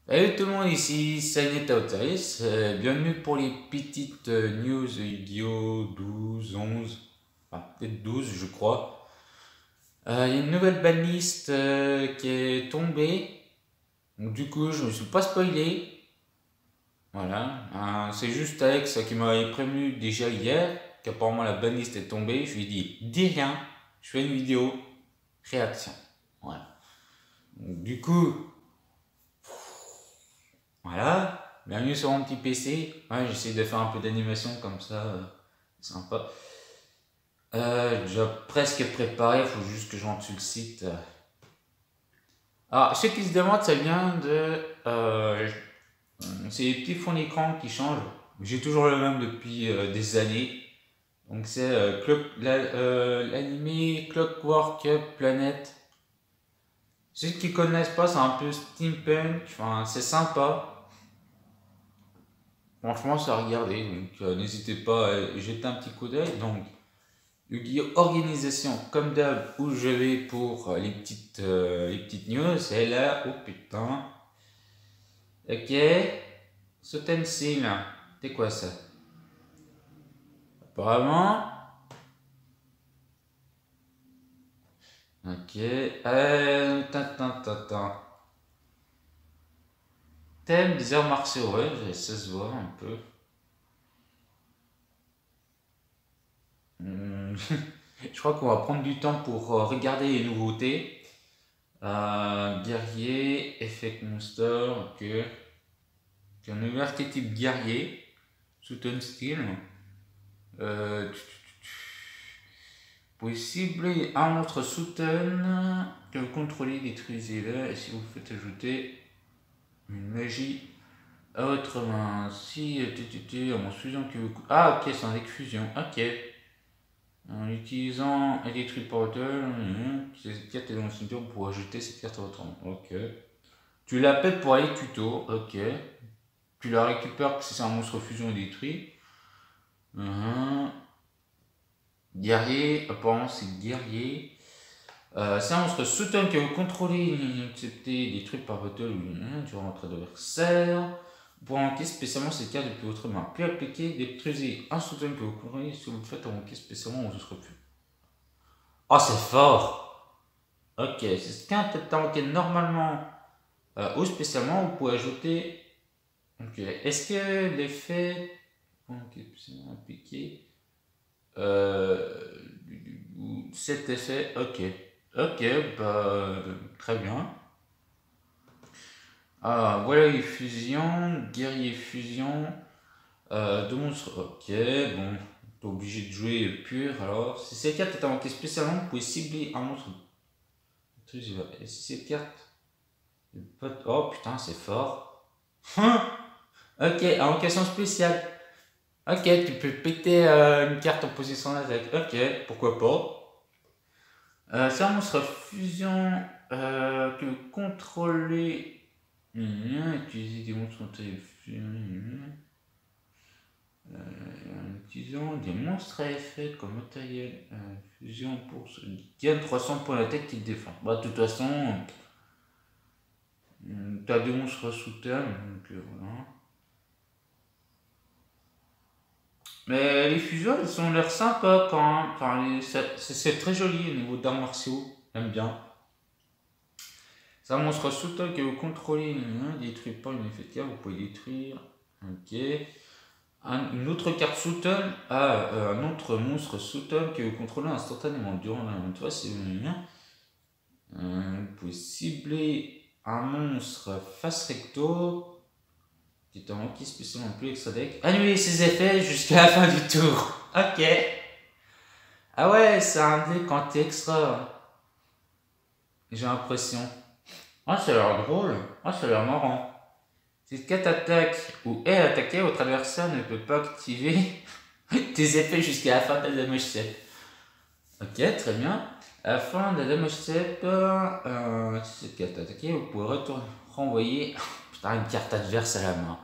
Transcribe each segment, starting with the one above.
Salut tout le monde, ici Sanet Autaris. Bienvenue pour les petites news Yu-Gi-Oh! 12, 11, enfin peut-être 12 je crois. Il y a une nouvelle banlist qui est tombée. Donc, du coup, je me suis pas spoilé. Voilà. C'est juste Alex qui m'avait prévenu déjà hier qu'apparemment la banlist est tombée. Je lui ai dit, dis rien, je fais une vidéo réaction. Voilà. Donc, du coup, voilà, bienvenue sur mon petit PC. Ouais, j'essaie de faire un peu d'animation comme ça, sympa. Déjà presque préparé, il faut juste que je rentre sur le site. Alors, ceux qui se demandent, ça vient de. C'est les petits fonds d'écran qui changent. J'ai toujours le même depuis des années. Donc, c'est l'anime Clockwork Planet. Ceux qui connaissent pas, c'est un peu steampunk. Enfin, c'est sympa. Franchement, ça a regardé, donc n'hésitez pas à jeter un petit coup d'œil. Donc, Yu-Gi-Oh! Organisation, comme d'hab, où je vais pour les petites news. Et là, oh putain. Ok, Sotensil, c'est quoi ça? Apparemment. Ok, thème des arts martiaux, ouais, ça se voit un peu. Je crois qu'on va prendre du temps pour regarder les nouveautés. Guerrier, effect monster, ok. Un nouvel archétype guerrier, Souten Steel. Vous cibler un monstre Souten que vous contrôlez, détruisez-le. Et si vous faites ajouter une magie à votre main, si un monstre fusion que vous. Ah, ok, c'est un deck fusion, ok. En utilisant un détruit portal, cette carte est dans le cimetière pour ajouter cette carte à votre main, ok. Tu l'appelles pour aller tuto, ok. Tu la récupères si c'est un monstre fusion détruit. Guerrier, apparemment c'est guerrier. C'est un monstre soutien que vous contrôlez, acceptez des trucs par battle tu rentres d'adversaire. Pour enquêter spécialement cette carte depuis votre main. Puis appliquer, détruisez un soutien que vous contrôlez si vous le faites enquêter spécialement aux autres plus. Oh, c'est fort! Ok, cette carte est enquêtée normalement ou spécialement, vous pouvez ajouter. Ok, est-ce que l'effet. Appliqué. Cet effet, ok. Ok, bah, très bien. Ah, voilà les fusions, guerrier fusion, deux monstres, ok, bon, t'es obligé de jouer pur, alors, si cette carte est invoquée spécialement, vous pouvez cibler un monstre. Et si cette carte, oh putain, c'est fort. Ok, invocation spéciale. Ok, tu peux péter une carte en position avec, ok, pourquoi pas. C'est un monstre fusion que vous contrôlez. Utiliser des monstres en utilisant des monstres à effet comme matériel fusion pour se gagne 300 points d'attaque qui défend. Bah, de toute façon, t'as des monstres sous terme, donc voilà. Mais les fusions, elles ont l'air sympas quand même. Enfin, c'est très joli au niveau d'arts martiaux, j'aime bien. C'est un monstre sous-terre que vous contrôlez, détruit pas une effet de carte, vous pouvez détruire. Ok. Une autre carte sous-terre un autre monstre sous-terre que vous contrôlez instantanément durant la phase. Vous pouvez cibler un monstre face recto qui est en qui spécialement plus extra deck. Annuler ses effets jusqu'à la fin du tour. Ok. Ah ouais, c'est un deck anti-extra. J'ai l'impression. Ah, ça a l'air drôle. Ah, ça a l'air marrant. Si 4 attaques ou est attaqué, votre adversaire ne peut pas activer tes effets jusqu'à la fin de la damage step. Ok, très bien. À la fin de la damage step, si cette carte attaquée, vous pouvez renvoyer putain, une carte adverse à la main.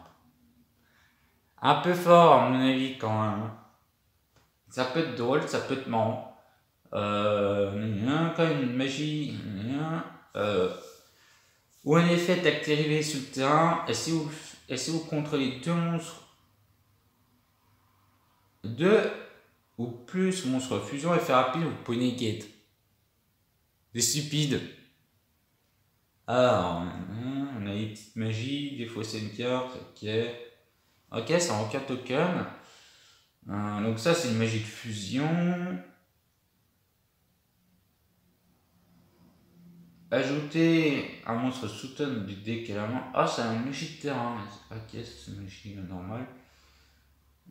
Un peu fort à mon avis quand même. Ça peut être drôle, ça peut être marrant. Quand une magie. Ou un effet d'activer sur le terrain, et si vous contrôlez deux ou plus monstres fusion et faire rapide, vous pouvez negate. C'est stupide. Alors, on a les petites magies, des fois c'est une carte, ok. Ok, c'est en aucun token. Donc ça c'est une magie de fusion. Ajouter un monstre sous-tone du deck à la main. Ah, c'est une magie de terrain. Ok, c'est une magie normale.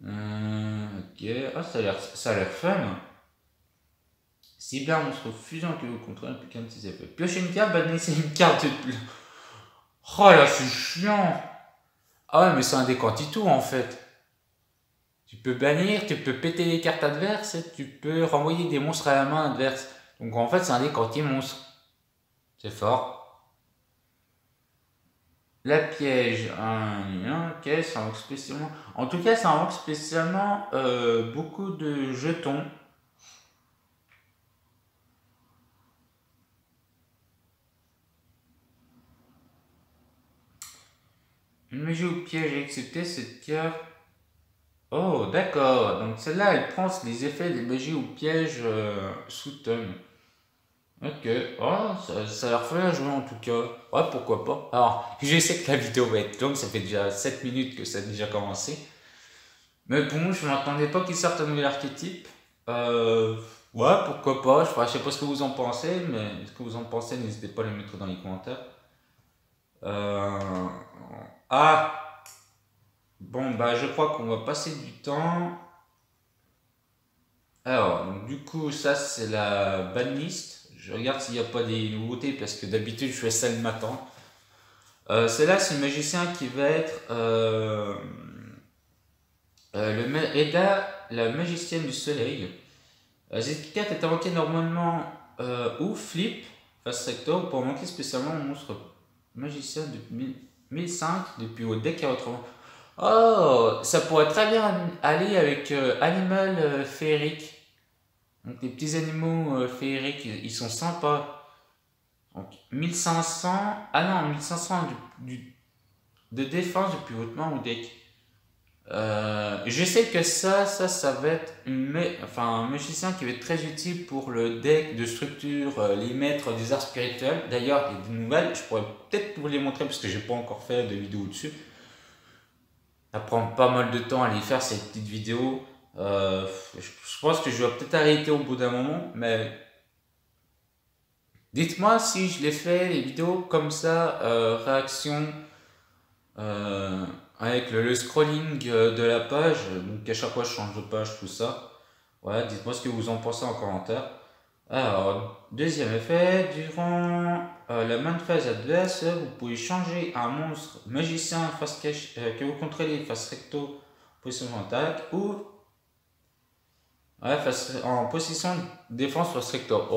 Ok, ah, ça a l'air fun. Ciblez un monstre fusion que vous contrôlez plus qu'un de ses effets. Piochez une carte, bannissez une carte de plus. Oh là, c'est chiant. Ah ouais, mais c'est un deck anti-tout en fait. Tu peux bannir, tu peux péter les cartes adverses, et tu peux renvoyer des monstres à la main adverse. Donc en fait, c'est un deck anti-monstre. C'est fort. La piège, ok, ça manque spécialement. En tout cas, ça manque spécialement beaucoup de jetons. Une magie au piège à accepter cette carte. Oh, d'accord. Donc celle-là, elle prend les effets des magies ou pièges sous tonne. Ok. Oh, ça a l'air fun à jouer en tout cas. Ouais, pourquoi pas. Alors, je sais que la vidéo va être longue, ça fait déjà 7 minutes que ça a déjà commencé. Mais bon, je m'attendais pas qu'il sorte un nouvel archétype. Ouais, pourquoi pas. Je sais pas ce que vous en pensez, mais ce que vous en pensez, n'hésitez pas à les mettre dans les commentaires. Ah! Bon, bah, je crois qu'on va passer du temps. Alors, donc, du coup, ça, c'est la banlist. Je regarde s'il n'y a pas des nouveautés, parce que d'habitude, je fais ça le matin. Celle-là, c'est le magicien qui va être Eda, la magicienne du soleil. Cette carte est invoquée normalement ou flip face recto pour manquer spécialement un monstre magicien depuis 1005 depuis au deck à autrement. Oh, ça pourrait très bien aller avec Animal féerique. Donc les petits animaux féeriques, ils sont sympas. Donc 1500, ah non, 1500 de défense depuis votre main au deck. Je sais que ça va être un magicien qui va être très utile pour le deck de structure, les maîtres des arts spirituels. D'ailleurs, il y a des nouvelles, je pourrais peut-être vous les montrer parce que j'ai pas encore fait de vidéo dessus. Ça prend pas mal de temps à les faire ces petites vidéos. Je pense que je vais peut-être arrêter au bout d'un moment, mais dites-moi si je les fais, les vidéos comme ça, réaction. Avec le scrolling de la page, donc à chaque fois je change de page, tout ça. Voilà, dites-moi ce que vous en pensez en commentaire. Alors, deuxième effet, durant la main de phase adverse, vous pouvez changer un monstre magicien face cache que vous contrôlez face recto, position d'attaque, ou en position de défense face recto.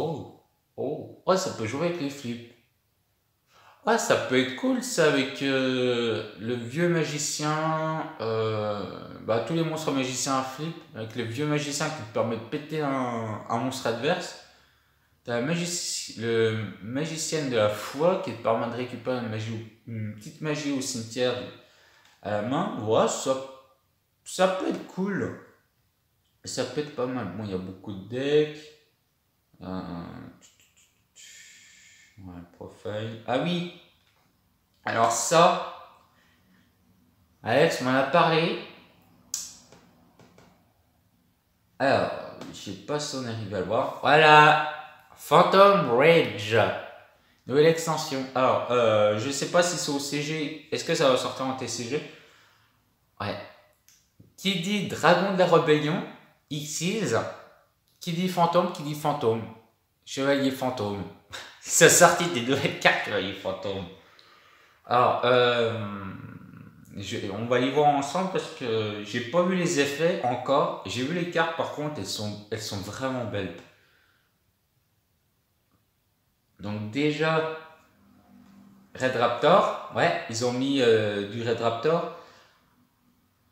Oh, ouais, ça peut jouer avec les flips. Ouais, ça peut être cool ça avec le vieux magicien, tous les monstres magiciens à flip, avec le vieux magicien qui te permet de péter un monstre adverse. T'as le magicienne de la foi qui te permet de récupérer une petite magie au cimetière à la main. Ouais, ça peut être cool. Ça peut être pas mal. Bon, il y a beaucoup de decks. Ouais, profile. Ah oui! Alors ça, Alex m'en a parlé. Alors, je sais pas si on arrive à le voir. Voilà! Phantom Rage. Nouvelle extension. Alors, je sais pas si c'est au CG. Est-ce que ça va sortir en TCG? Ouais. Qui dit Dragon de la Rébellion, Xyz. Qui dit fantôme, Chevalier fantôme. C'est sorti des nouvelles cartes, Chevalier fantôme. Alors, on va les voir ensemble parce que j'ai pas vu les effets encore. J'ai vu les cartes, par contre, elles sont vraiment belles. Donc déjà, Red Raptor, ouais, ils ont mis du Red Raptor.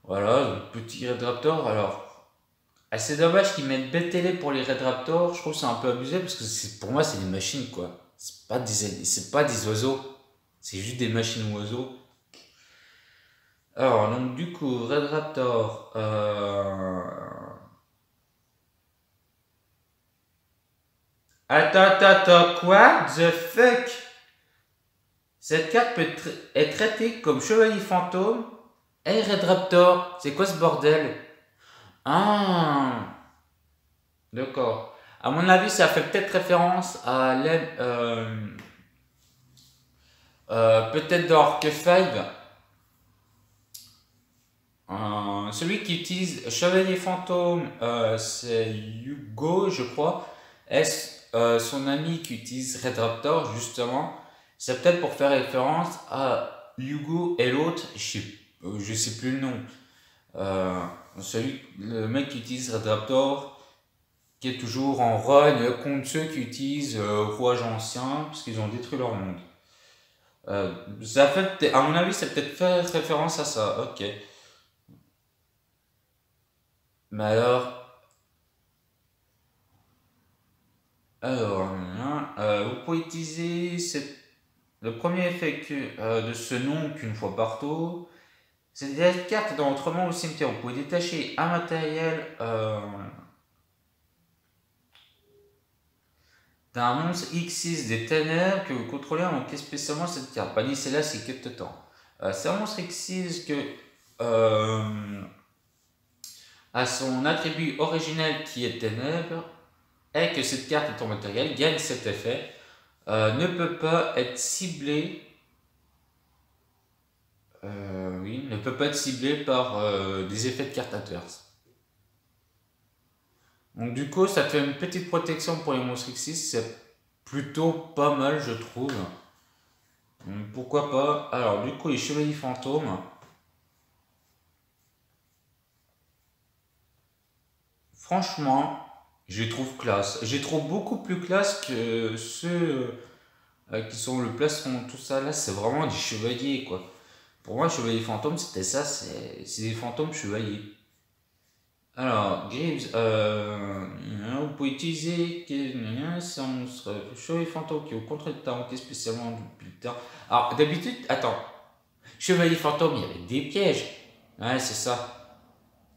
Voilà, le petit Red Raptor. Alors, c'est dommage qu'ils mettent BTL pour les Red Raptor. Je trouve que c'est un peu abusé parce que pour moi, c'est des machines quoi. C'est pas des oiseaux. C'est juste des machines oiseaux. Alors, donc du coup, Red Raptor. Attends, quoi? The fuck? Cette carte peut être traitée comme chevalier fantôme. Hey Red Raptor, c'est quoi ce bordel? Ah, d'accord. À mon avis, ça fait peut-être référence à peut-être dans Arc 5. Celui qui utilise Chevalier Fantôme, c'est Hugo, je crois. Est-ce son ami qui utilise Red Raptor, justement? C'est peut-être pour faire référence à Hugo et l'autre, je sais plus le nom. Le mec qui utilise Red Raptor, qui est toujours en run contre ceux qui utilisent Rouage Ancien, parce qu'ils ont détruit leur monde. Ça fait, à mon avis, c'est peut-être faire référence à ça, ok. Mais vous pouvez utiliser le premier effet de ce nom qu'une fois partout. Cette carte dans votre main au cimetière. Vous pouvez détacher un matériel d'un monstre X6 des ténèbres que vous contrôlez en manquant spécialement cette carte. Banni, c'est là, c'est que de temps. C'est un monstre X6 que à son attribut originel qui est ténèbres et que cette carte est en matériel gagne cet effet. Ne peut pas être ciblé. Oui, ne peut pas être ciblé par des effets de cartes adverses. Donc du coup, ça te fait une petite protection pour les monstres X6, c'est plutôt pas mal, je trouve. Pourquoi pas. Alors du coup, les chevaliers fantômes. Franchement, je les trouve classe. Je les trouve beaucoup plus classe que ceux qui sont le plastron, tout ça. Là, c'est vraiment des chevaliers, quoi. Pour moi, chevalier fantôme, c'était ça, c'est des fantômes chevaliers. Alors, Greaves, vous pouvez utiliser c'est un monstre chevalier fantôme qui est au contrôle de talenté spécialement depuis le temps. Alors, d'habitude, attends, chevalier fantôme, il y avait des pièges. Ouais, c'est ça.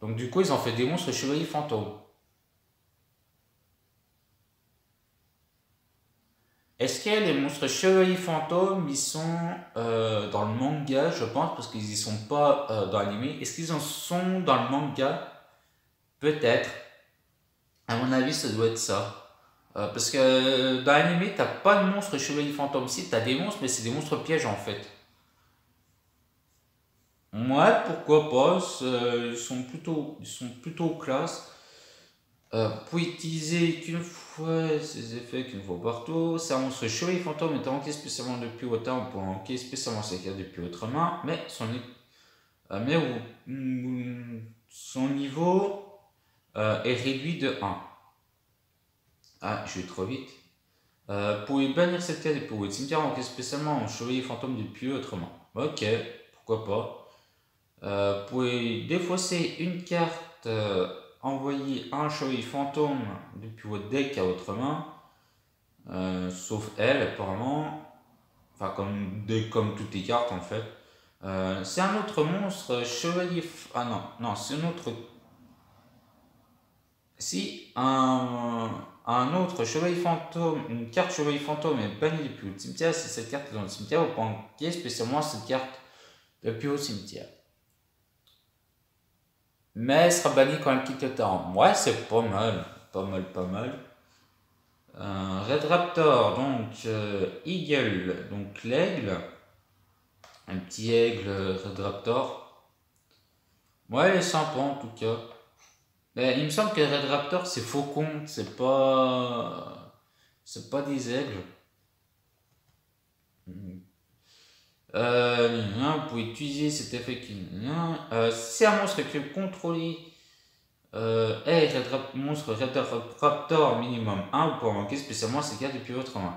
Donc, du coup, ils ont fait des monstres chevalier fantôme. Est-ce que les monstres chevaliers fantômes, ils sont dans le manga, je pense, parce qu'ils y sont pas dans l'anime. Est-ce qu'ils en sont dans le manga? Peut-être. À mon avis, ça doit être ça. Parce que dans l'anime, t'as pas de monstres chevaliers fantômes. Si, t'as des monstres, mais c'est des monstres pièges en fait. Ouais, pourquoi pas. Ils sont plutôt classe. Vous pouvez utiliser qu'une fois ces effets, qu'une fois partout. C'est un monstre chevalier fantôme est ranké spécialement depuis votre main. On peut ranker spécialement ses cartes depuis votre main. Mais son niveau est réduit de 1. Ah, je vais trop vite. Vous pouvez bannir cette carte depuis votre cimetière ranké spécialement en chevalier fantôme depuis votre main. Ok, pourquoi pas. Vous pouvez défausser une carte, envoyer un chevalier fantôme depuis votre deck à votre main. Sauf elle, apparemment. Enfin, comme toutes les cartes en fait. C'est un autre monstre, chevalier. Ah non, c'est un autre. Si un autre chevalier fantôme, une carte chevalier fantôme est bannie depuis le cimetière, si cette carte est dans le cimetière, vous pouvez enquêter spécialement cette carte depuis au cimetière. Mais elle sera bannie quand elle quitte le terrain. Ouais, c'est pas mal. Pas mal. Red Raptor, donc Eagle, donc l'aigle. Un petit aigle Red Raptor. Ouais, elle est sympa en tout cas. Mais il me semble que Red Raptor c'est faucon, c'est pas. C'est pas des aigles. Vous pouvez utiliser cet effet qui. C'est un monstre qui est contrôlé. Monstre Red Raptor minimum 1, vous pouvez manquer spécialement cette carte depuis votre main.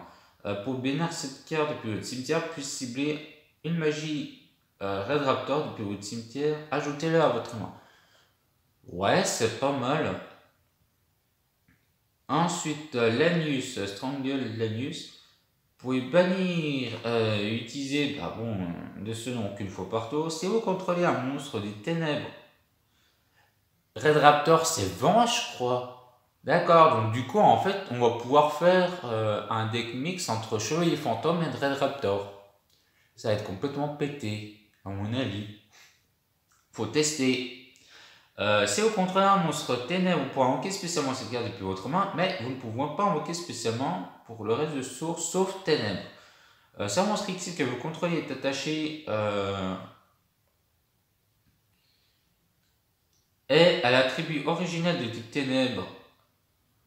Pour bénir cette carte depuis votre cimetière, puis cibler une magie Red Raptor depuis votre cimetière, ajoutez-le à votre main. Ouais, c'est pas mal. Ensuite, Lanius, Strangle Lanius. pouvez bannir, utiliser de ce nom qu'une fois par tour. Si vous contrôlez un monstre des ténèbres, Red Raptor c'est vent, je crois. D'accord, donc du coup en fait on va pouvoir faire un deck mix entre Chevalier Fantôme et Red Raptor. Ça va être complètement pété, à mon avis. Faut tester. Si vous contrôlez un monstre ténèbres, vous pouvez invoquer spécialement cette carte depuis votre main, mais vous ne pouvez pas invoquer spécialement pour le reste de source, sauf ténèbres. Si un monstre X que vous contrôlez est attaché et à l'attribut original de type ténèbres,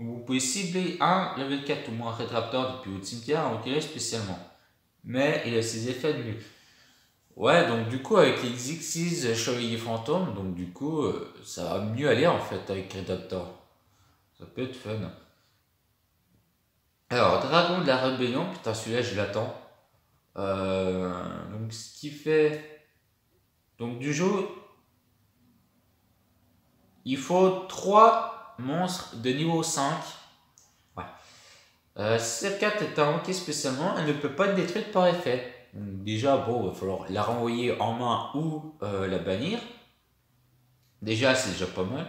vous pouvez cibler un level 4 ou moins Red Raptor depuis votre cimetière, invoquer spécialement. Mais il a ses effets nuls. Ouais, donc du coup avec les Xyz Chevalier Fantôme, donc du coup ça va mieux aller en fait avec Red Raptor. Ça peut être fun. Alors, Dragon de la Rébellion, putain celui-là je l'attends. Donc ce qui fait... Donc du jeu, il faut 3 monstres de niveau 5. Ouais. Si cette carte est invoquée spécialement, elle ne peut pas être détruite par effet. Donc, déjà, bon, il va falloir la renvoyer en main ou la bannir. Déjà, c'est déjà pas mal.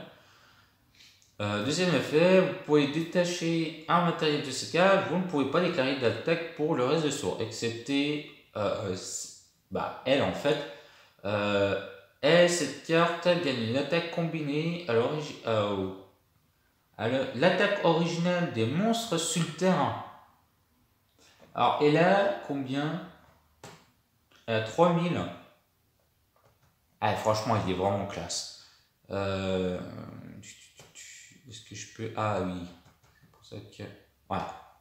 Deuxième effet, vous pouvez détacher un matériel de cette carte. Vous ne pouvez pas déclarer d'attaque pour le reste de sourd, excepté elle en fait. Et cette carte gagne une attaque combinée à l'attaque originale des monstres sur le terrain. Alors, elle a combien? Elle a 3000. Ah, franchement, il est vraiment classe. Est-ce que je peux... Ah oui. C'est pour ça que... Voilà.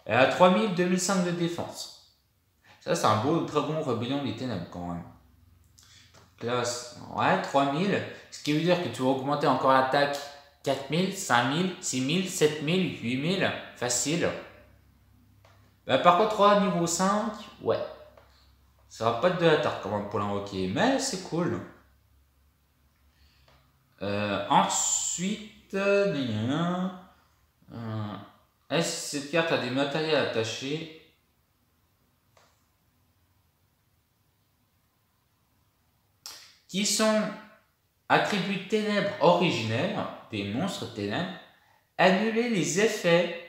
Elle a 3000, 2005 de défense. Ça, c'est un beau dragon rébellion des ténèbres quand même. Classe. Ouais, 3000. Ce qui veut dire que tu vas augmenter encore l'attaque 4000, 5000, 6000, 7000, 8000. Facile. Par contre, 3 niveau 5, ouais. Ça va pas être de la tarte quand même pour l'invoquer, mais c'est cool. Ensuite, cette carte a des matériels attachés. Qui sont attributs ténèbres originels, des monstres ténèbres, annuler les effets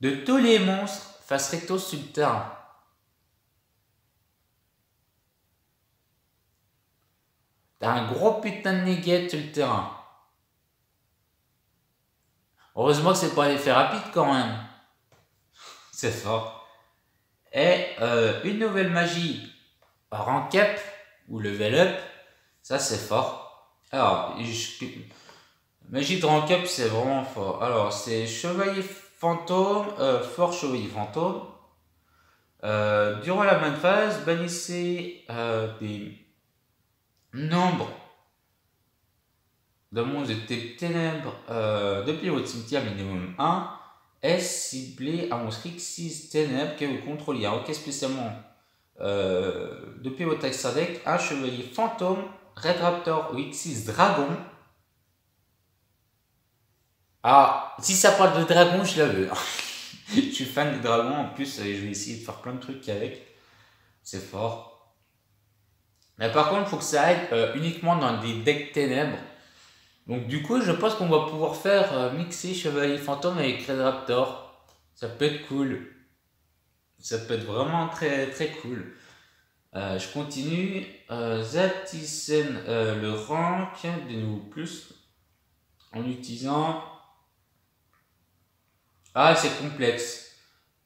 de tous les monstres face recto sur le terrain. T'as un gros putain de néguette sur le terrain. Heureusement que c'est pas l'effet rapide quand même. C'est fort. Et une nouvelle magie rank up ou level up, ça c'est fort. Alors, magie de rank up c'est vraiment fort. Alors, c'est Chevalier Fantôme, Fort Chevalier Fantôme. Durant la même phase, bannissez des nombres de monstres de type ténèbres depuis votre cimetière minimum 1 est ciblé à monstre X6 ténèbres que vous contrôlez. Ok, spécialement depuis votre extra deck, un Chevalier Fantôme, Red Raptor ou X6 Dragon. Ah, si ça parle de dragon, je la veux. Je suis fan des dragons, en plus je vais essayer de faire plein de trucs avec. C'est fort. Mais par contre, il faut que ça aille uniquement dans des decks ténèbres. Donc du coup, je pense qu'on va pouvoir faire mixer Chevalier Fantôme avec Red Raptor. Ça peut être cool. Ça peut être vraiment très très cool. Je continue. Zatisen le rank de nouveau plus en utilisant... Ah, c'est complexe.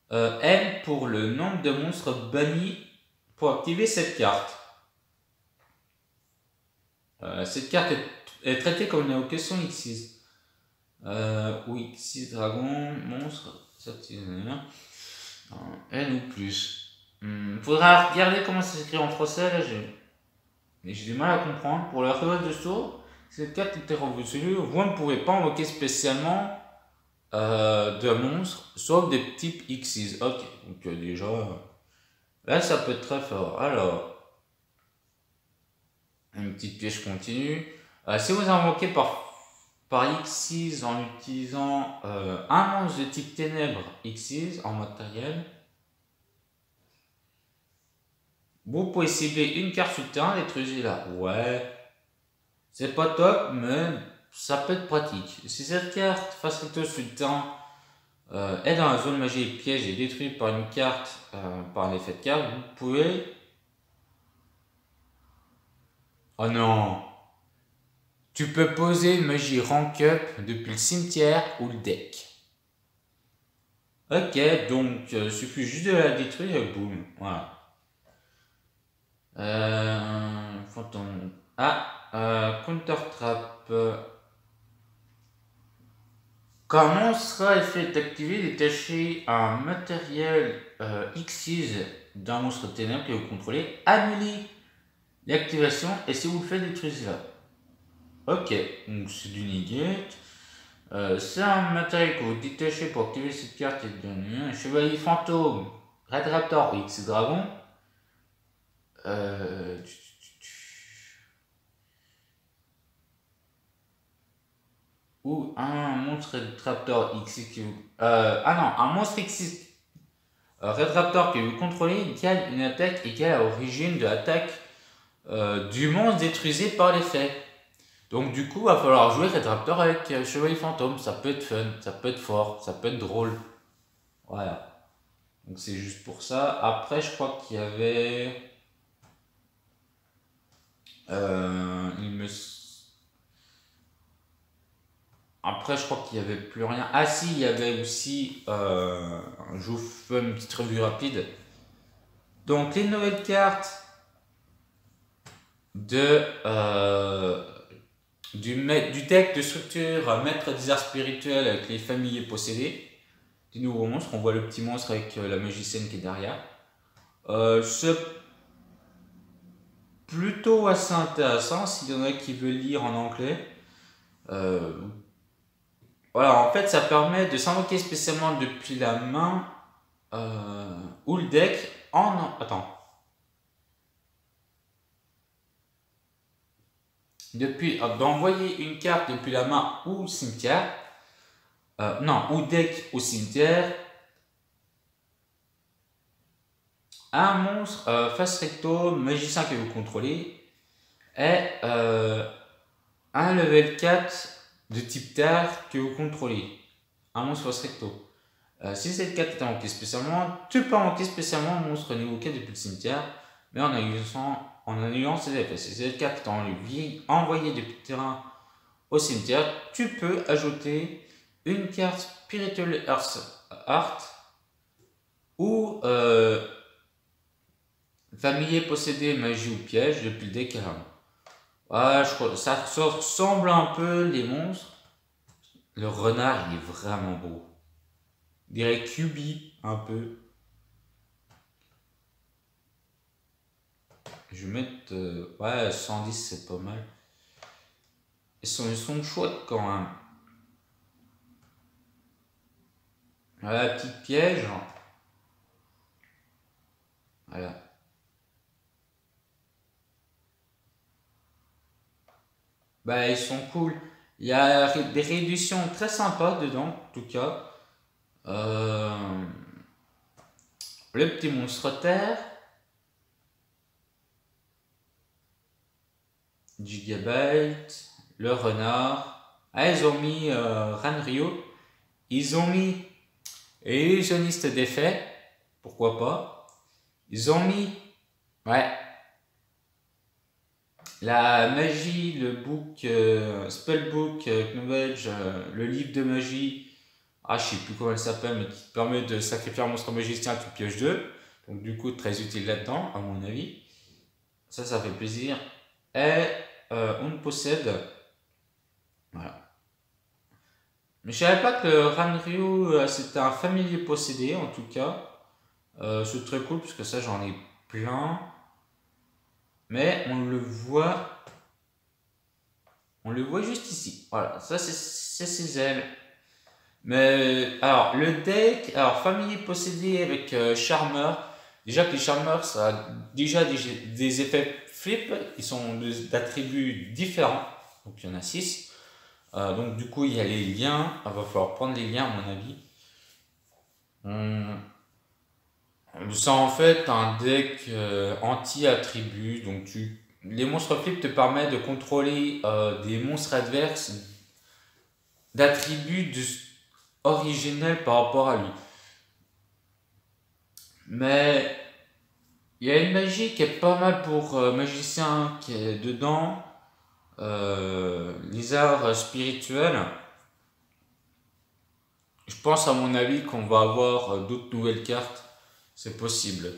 M pour le nombre de monstres bannis pour activer cette carte. Cette carte est traitée comme une invocation X6. Ou X6 dragon, monstre, N ou plus. Faudra regarder comment ça s'écrit en français. Là, j'ai du mal à comprendre. Pour la rival de tour, cette carte était révolue. Vous ne pouvez pas invoquer spécialement de monstres, sauf des types X6. Ok, donc déjà, là ça peut être très fort. Alors, une petite pièce continue. Si vous invoquez par par Xyz en utilisant un monstre de type ténèbres Xyz en matériel. Vous pouvez cibler une carte sur le terrain et détruisez-la. Ouais, c'est pas top, mais ça peut être pratique. Si cette carte face recto sur le terrain est dans la zone magie et piège et détruite par une carte, par un effet de carte, vous pouvez... Oh non! Tu peux poser une magie rank up depuis le cimetière ou le deck. Ok, donc il suffit juste de la détruire et boum, voilà. Fantôme. Counter Trap. Quand un monstre à effet est activé, détachez un matériel Xyz d'un monstre ténèbre que vous contrôlez, annulez l'activation et si vous le faites, détruisez-la. Ok, donc c'est du negate. C'est un matériel que vous détachez pour activer cette carte et donner un chevalier fantôme, Red Raptor X Dragon. Ou un monstre Red Raptor X. Un monstre X. Red Raptor que vous contrôlez gagne une attaque égale à l'origine de l'attaque du monstre détruisé par l'effet. Donc du coup, il va falloir jouer Red Raptor avec Chevalier Fantôme. Ça peut être fun, ça peut être fort, ça peut être drôle. Voilà. Donc c'est juste pour ça. Après, je crois qu'il y avait... Après, je crois qu'il n'y avait plus rien. Ah si, il y avait aussi... je vous fais une petite revue rapide. Donc les nouvelles cartes du deck de structure Maître des arts spirituels avec les familiers possédés. Des nouveaux monstres. On voit le petit monstre avec la magicienne qui est derrière. C'est plutôt assez intéressant s'il y en a qui veulent lire en anglais. Voilà, en fait, ça permet de s'invoquer spécialement depuis la main ou le deck en... Attends. D'envoyer une carte depuis la main ou le cimetière. Ou deck au cimetière. Un monstre face recto, magicien que vous contrôlez, est un level 4 de type terre que vous contrôlez. Un monstre face recto. Si cette carte est invoquée spécialement, tu peux invoquer spécialement un monstre niveau 4 depuis le cimetière, mais en annulant ses effets. Si cette carte est envoyée depuis le terrain au cimetière, tu peux ajouter une carte Spiritual Art ou familier possédé, magie ou piège depuis le deck. Ouais, je crois ça ressemble un peu les monstres. Le renard, il est vraiment beau. Je dirais QB un peu. Je vais mettre... ouais, 110 c'est pas mal. Ils sont chouettes quand même. Voilà, petit piège. Voilà. Bah, ils sont cool. Il y a des réductions très sympas dedans, en tout cas. Le petit monstre terre. Gigabyte. Le renard. Ah, ils ont mis Ranryo. Ils ont mis Illusionniste d'effet. Pourquoi pas. Ils ont mis... Ouais. La magie, le book, Spellbook, Knowledge, le livre de magie, je sais plus comment elle s'appelle, mais qui te permet de sacrifier un monstre magicien, tu pioches 2. Donc du coup, très utile là-dedans, à mon avis. Ça fait plaisir. Et on possède. Voilà. Mais je savais pas que le Ranryu, c'était un familier possédé, en tout cas. C'est très cool, parce que ça, j'en ai plein. Mais on le voit juste ici. Voilà, ça c'est ses ailes. Mais alors, le deck, familier possédé avec Charmer. Déjà que les Charmers, ça a déjà des effets flip. Ils sont d'attributs différents. Donc il y en a 6. Donc du coup, il y a les liens. Il va falloir prendre les liens, à mon avis. Ça en fait un deck anti-attribut. Donc les monstres flip te permettent de contrôler des monstres adverses d'attributs originels par rapport à lui. Mais il y a une magie qui est pas mal pour magicien qui est dedans. Les arts spirituels. Je pense à mon avis qu'on va avoir d'autres nouvelles cartes. C'est possible.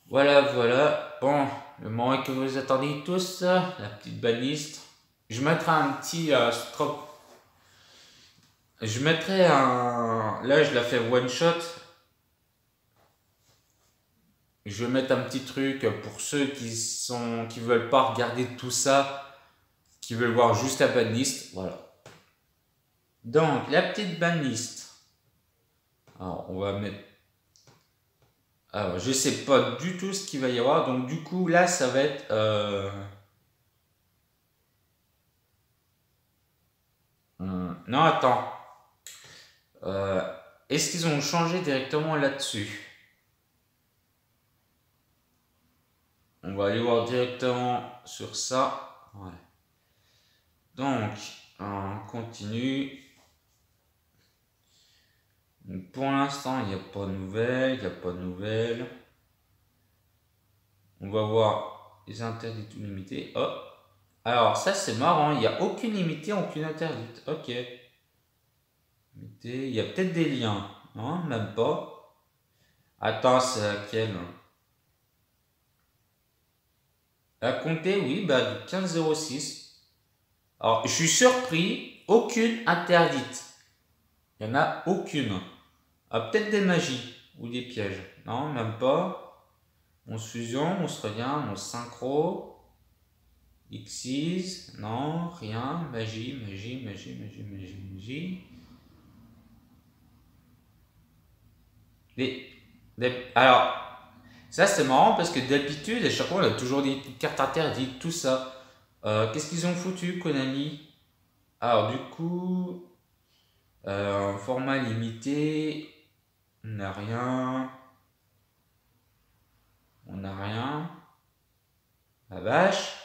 Voilà, voilà. Bon, le moment que vous attendiez tous, la petite baliste. Je mettrai un petit stroke. Je mettrai un. Là, je la fais one shot. Je vais mettre un petit truc pour ceux qui veulent pas regarder tout ça, qui veulent voir juste la banlist. Voilà. Donc, la petite banlist. Alors, on va mettre. Alors, je sais pas du tout ce qu'il va y avoir. Donc, du coup, là, ça va être. Non, attends. Est-ce qu'ils ont changé directement là-dessus? On va aller voir directement sur ça. Voilà. Donc, on continue. Donc, pour l'instant, il n'y a pas de nouvelles. Il n'y a pas de nouvelles. On va voir les interdits tout limités. Oh. Alors, ça, c'est marrant. Il n'y a aucune limitée, aucune interdite. Ok. Il y a peut-être des liens. Non, même pas. Attends, c'est laquelle? À compter, oui, bah, du 15-06. Alors, je suis surpris. Aucune interdite. Il n'y en a aucune. Ah, peut-être des magies ou des pièges. Non, même pas. Monstre fusion, monstre rien, monstre synchro. Xyz, non, rien. Magie, magie, magie, magie, magie, magie. Alors, ça c'est marrant parce que d'habitude, à chaque fois, on a toujours des cartes interdites, tout ça. Qu'est-ce qu'ils ont foutu, Konami? Alors, du coup, en format limité, on n'a rien. On n'a rien. La vache.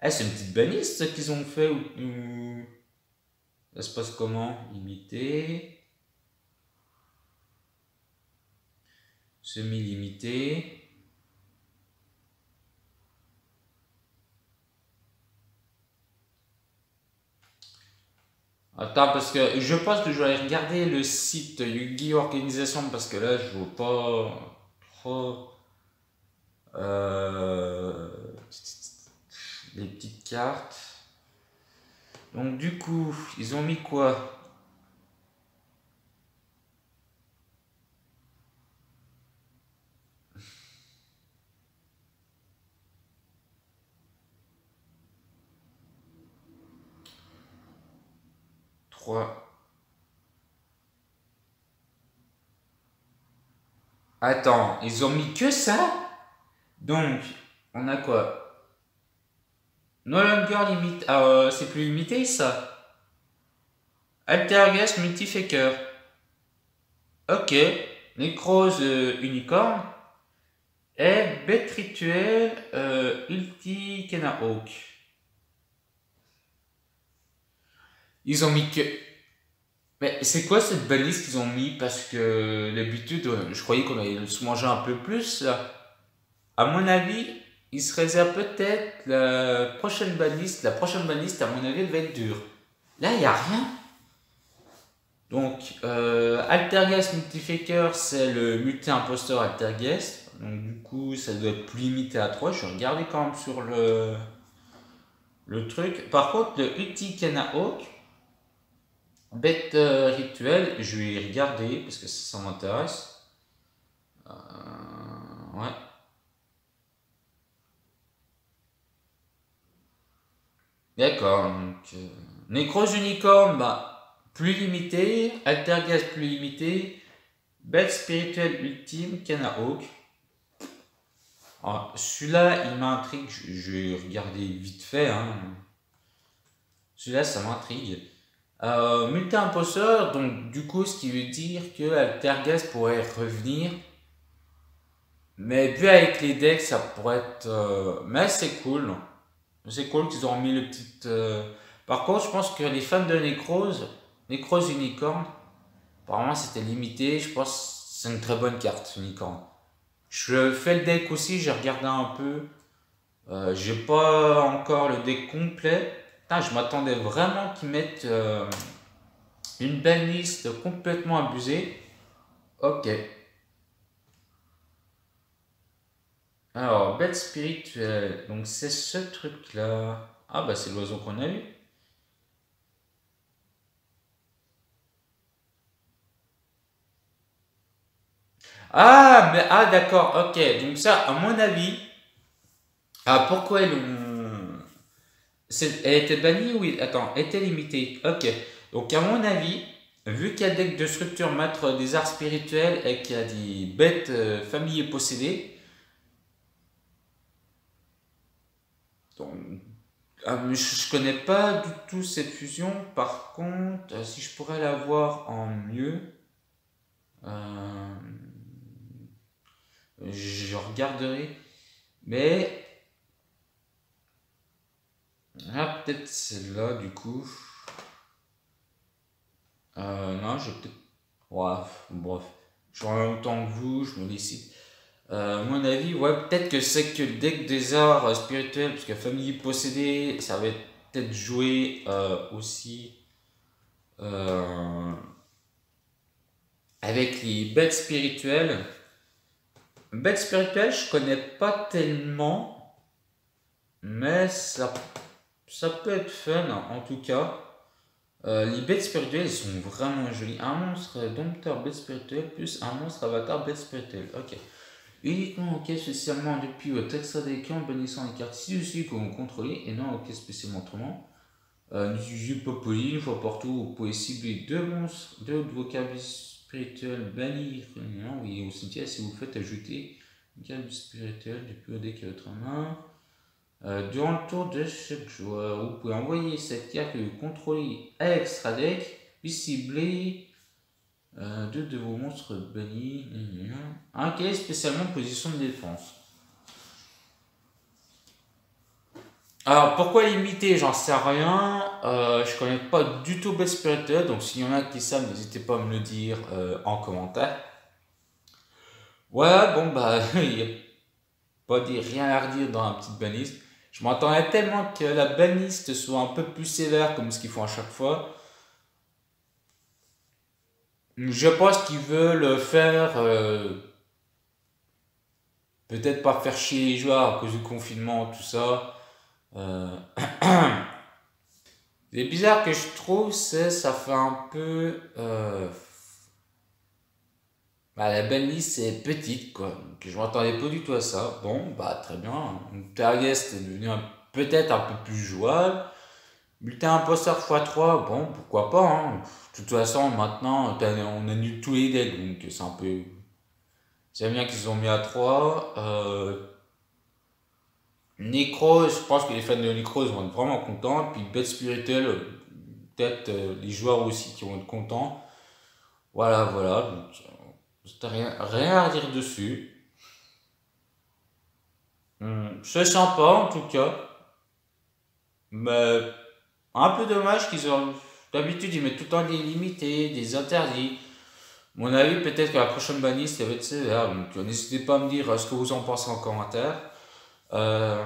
Eh, c'est une petite baniste qu'ils ont fait. Ça se passe comment? Limité. Semi-limité. Attends, parce que je pense que je vais aller regarder le site Yu-Gi Organisation parce que là, je vois pas trop les petites cartes. Donc, du coup, ils ont mis quoi? Trois. Attends, ils ont mis que ça? Donc, on a quoi? No longer limit. Ah, c'est plus limité ça. Altergas Multifaker. Ok. Nécrose Unicorn. Et bête rituelle Ulti Kenahawk. Ils ont mis que. Mais c'est quoi cette balise qu'ils ont mis? Parce que d'habitude, je croyais qu'on allait se manger un peu plus là. À mon avis, ils se réservent peut-être la prochaine balise. La prochaine balise, à mon avis, elle va être dure. Là, il n'y a rien. Donc, Altergeist Multifaker, c'est le multi-imposteur Altergeist. Donc, du coup, ça doit être plus limité à 3. Je vais regarder quand même sur le truc. Par contre, le Ulti Kenahawk, bête rituelle, je vais y regarder parce que ça m'intéresse. Ouais. D'accord. Donc, Necrose Unicorn, bah, plus limité. Altergeist plus limité. Bête spirituelle ultime, Kenahawk. Celui-là, il m'intrigue. Je vais regarder vite fait. Hein. Celui-là, ça m'intrigue. Multi-imposteur, donc du coup, ce qui veut dire que Altergast pourrait revenir. Mais vu avec les decks, ça pourrait être. Mais c'est cool. C'est cool qu'ils ont mis le petit. Par contre, je pense que les fans de Necrose Unicorn, apparemment c'était limité. Je pense que c'est une très bonne carte, Unicorn. Je fais le deck aussi, j'ai regardé un peu. J'ai pas encore le deck complet. Putain, je m'attendais vraiment qu'ils mettent une belle liste complètement abusée. Ok. Alors, bête spirituelle. Donc, c'est ce truc-là. Ah, bah, c'est l'oiseau qu'on a eu. Ah, mais, ah, d'accord, ok. Donc, ça, à mon avis. Ah, pourquoi ils l'ont. Elle était bannie ou. Attends, elle était limitée. Ok. Donc, à mon avis, vu qu'il y a deck de structure maître des arts spirituels et qu'il y a des bêtes familles possédées. Donc, je connais pas du tout cette fusion. Par contre, si je pourrais la voir en mieux, euh, je regarderai. Mais ah, peut-être celle-là du coup. Non, je vais peut-être. Ouais, bref. Je suis en même temps que vous, je me décide. À mon avis, ouais, peut-être que c'est que le deck des arts spirituels, parce que famille possédée, ça va peut-être jouer aussi euh, avec les bêtes spirituelles. Bêtes spirituelles, je connais pas tellement, mais ça peut être fun en tout cas. Les bêtes spirituelles ils sont vraiment jolies. Un monstre dompteur bête spirituelle plus un monstre avatar bête spirituelle. Ok. Uniquement ok spécialement depuis votre extra des camps en bannissant les cartes ci-dessus que vous contrôlez et non ok spécialement autrement. N'utilisez pas poli, une fois partout, vous pouvez cibler deux monstres, deux de vos cartes spirituelles bannis. Non, oui, au cimetière si vous faites ajouter une carte spirituelle depuis le deck à votre main. Durant le tour de chaque joueur, vous pouvez envoyer cette carte que vous contrôlez à l'extra deck, puis cibler deux de vos monstres bannis. Un qui est spécialement en position de défense. Alors pourquoi limiter, j'en sais rien. Je connais pas du tout Best Spirited, donc s'il y en a qui savent, n'hésitez pas à me le dire en commentaire. Ouais, bon bah, il n'y a pas rien à redire dans la petite banliste. Je m'attendais tellement que la banliste soit un peu plus sévère comme ce qu'ils font à chaque fois. Je pense qu'ils veulent faire, peut-être pas faire chier les joueurs à cause du confinement, tout ça. Euh, C'est bizarre que je trouve, c'est ça fait un peu. Bah, la banlist c'est petite quoi. Donc, je m'attendais pas du tout à ça. Bon, bah très bien. Target est devenu peut-être un peu plus jouable. Bulletin imposteur x3, bon, pourquoi pas. Hein. De toute façon, maintenant, on annule tous les decks, donc c'est un peu. C'est bien qu'ils ont mis à 3. Necros, je pense que les fans de Necros vont être vraiment contents. Puis Bête Spirituel, peut-être les joueurs aussi qui vont être contents. Voilà, voilà. Donc, rien à dire dessus. C'est sympa en tout cas. Mais un peu dommage qu'ils ont. D'habitude, ils mettent tout le temps des limités, des interdits. Mon avis, peut-être que la prochaine banlist, ça va être sévère. Donc, n'hésitez pas à me dire ce que vous en pensez en commentaire. Euh,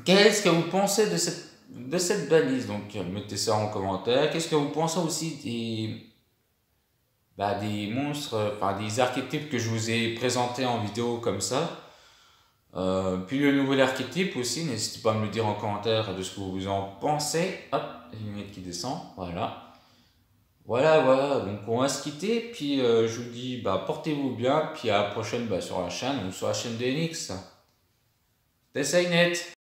Qu'est-ce que vous pensez de cette balise? Donc, mettez ça en commentaire. Qu'est-ce que vous pensez aussi des monstres, enfin des archétypes que je vous ai présentés en vidéo comme ça? Puis le nouvel archétype aussi, n'hésitez pas à me le dire en commentaire de ce que vous en pensez. Hop, la lunette qui descend, voilà. Voilà, voilà, donc on va se quitter, puis je vous dis, portez-vous bien, puis à la prochaine sur la chaîne ou sur la chaîne d'Enix. C'était Net.